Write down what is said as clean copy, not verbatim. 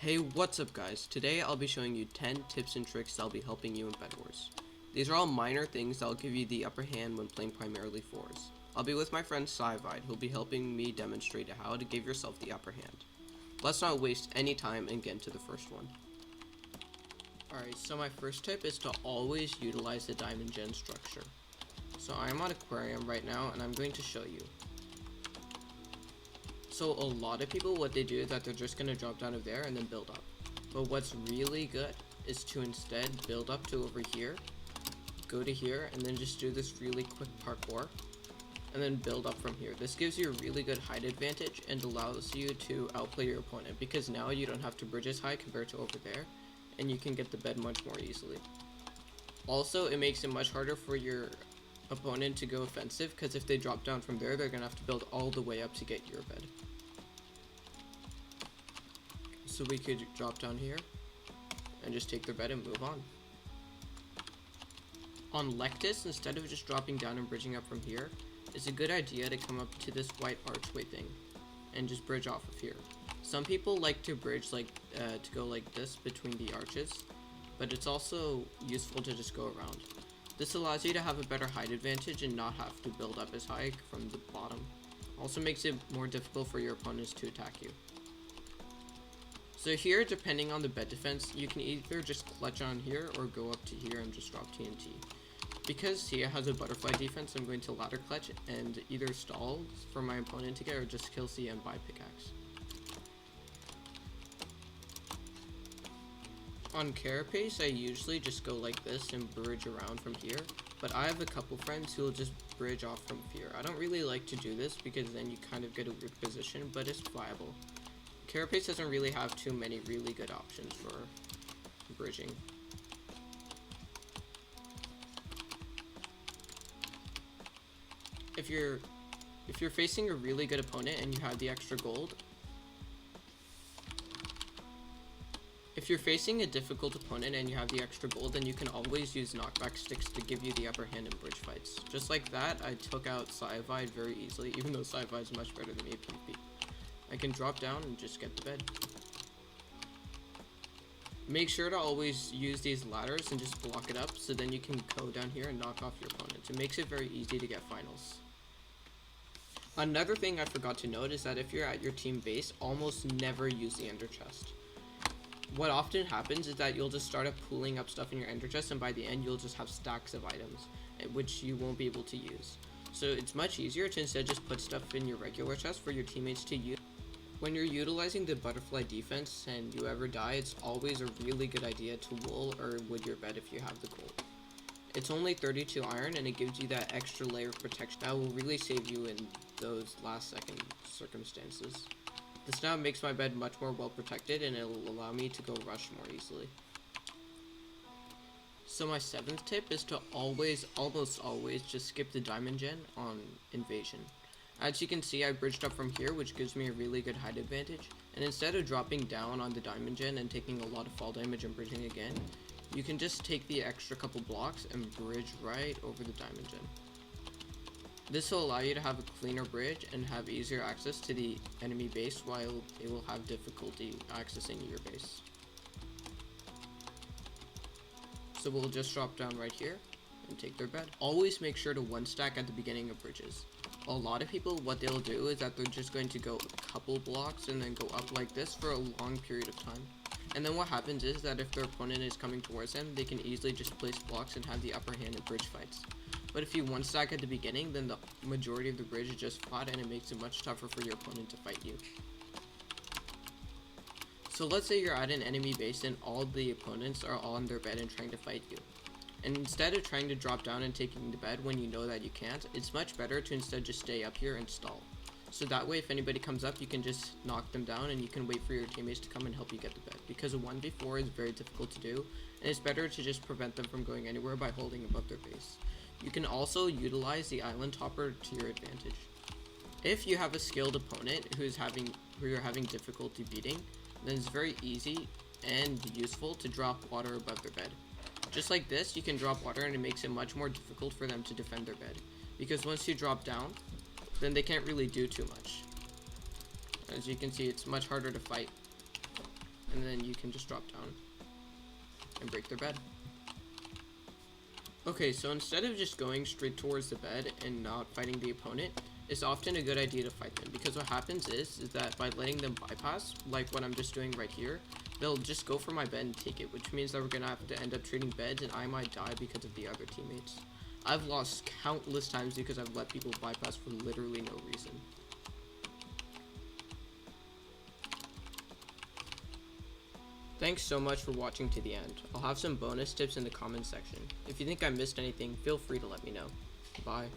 Hey, what's up guys? Today I'll be showing you 10 tips and tricks that'll be helping you in Bedwars. These are all minor things that'll give you the upper hand when playing primarily 4s. I'll be with my friend Siavide, who'll be helping me demonstrate how to give yourself the upper hand. Let's not waste any time and get into the first one. Alright, so my first tip is to always utilize the diamond gen structure. So I'm on Aquarium right now and I'm going to show you. So a lot of people, what they do is that they're just going to drop down of there and then build up. But what's really good is to instead build up to over here, go to here, and then just do this really quick parkour, and then build up from here. This gives you a really good height advantage and allows you to outplay your opponent, because now you don't have to bridge as high compared to over there, and you can get the bed much more easily. Also, it makes it much harder for your opponent to go offensive, because if they drop down from there, they're going to have to build all the way up to get your bed. So we could drop down here and just take their bed and move on. On Lectus, instead of just dropping down and bridging up from here, it's a good idea to come up to this white archway thing and just bridge off of here. Some people like to bridge to go like this between the arches, but it's also useful to just go around. This allows you to have a better height advantage and not have to build up as high from the bottom. Also makes it more difficult for your opponents to attack you. So here, depending on the bed defense, you can either just clutch on here or go up to here and just drop TNT. Because Sia has a butterfly defense, I'm going to ladder clutch and either stall for my opponent to get or just kill Sia and buy pickaxe. On Carapace, I usually just go like this and bridge around from here, but I have a couple friends who will just bridge off from here. I don't really like to do this because then you kind of get a weird position, but it's viable. Carapace doesn't really have too many really good options for bridging. If you're facing a really good opponent and you have the extra gold, if you're facing a difficult opponent and you have the extra gold, then you can always use knockback sticks to give you the upper hand in bridge fights. Just like that, I took out Siavide very easily, even though Siavide is much better than me at PvP. I can drop down and just get the bed. Make sure to always use these ladders and just block it up, so then you can go down here and knock off your opponents. It makes it very easy to get finals. Another thing I forgot to note is that if you're at your team base, almost never use the ender chest. What often happens is that you'll just start up pooling up stuff in your ender chest, and by the end you'll just have stacks of items, which you won't be able to use. So it's much easier to instead just put stuff in your regular chest for your teammates to use. When you're utilizing the butterfly defense and you ever die, it's always a really good idea to wool or wood your bed if you have the gold. It's only 32 iron and it gives you that extra layer of protection that will really save you in those last second circumstances. This now makes my bed much more well protected and it will allow me to go rush more easily. So my 7th tip is to almost always just skip the diamond gen on invasion. As you can see, I bridged up from here, which gives me a really good height advantage, and instead of dropping down on the diamond gen and taking a lot of fall damage and bridging again, you can just take the extra couple blocks and bridge right over the diamond gen. This will allow you to have a cleaner bridge and have easier access to the enemy base while they will have difficulty accessing your base. So we'll just drop down right here and take their bed. Always make sure to one stack at the beginning of bridges. A lot of people, what they'll do is that they're just going to go a couple blocks and then go up like this for a long period of time. And then what happens is that if their opponent is coming towards them, they can easily just place blocks and have the upper hand in bridge fights. But if you one stack at the beginning, then the majority of the bridge is just fought and it makes it much tougher for your opponent to fight you. So let's say you're at an enemy base and all the opponents are on their bed and trying to fight you. And instead of trying to drop down and taking the bed when you know that you can't, it's much better to instead just stay up here and stall. So that way if anybody comes up, you can just knock them down and you can wait for your teammates to come and help you get the bed. Because a 1v4 is very difficult to do, and it's better to just prevent them from going anywhere by holding above their base. You can also utilize the island topper to your advantage. If you have a skilled opponent who you're having difficulty beating, then it's very easy and useful to drop water above their bed. Just like this, you can drop water and it makes it much more difficult for them to defend their bed. Because once you drop down, then they can't really do too much. As you can see, it's much harder to fight. and then you can just drop down and break their bed. Okay, so instead of just going straight towards the bed and not fighting the opponent, it's often a good idea to fight them, because what happens is that by letting them bypass, like what I'm just doing right here, they'll just go for my bed and take it, which means that we're gonna have to end up trading beds, and I might die because of the other teammates. I've lost countless times because I've let people bypass for literally no reason. Thanks so much for watching to the end. I'll have some bonus tips in the comments section. If you think I missed anything, feel free to let me know. Bye.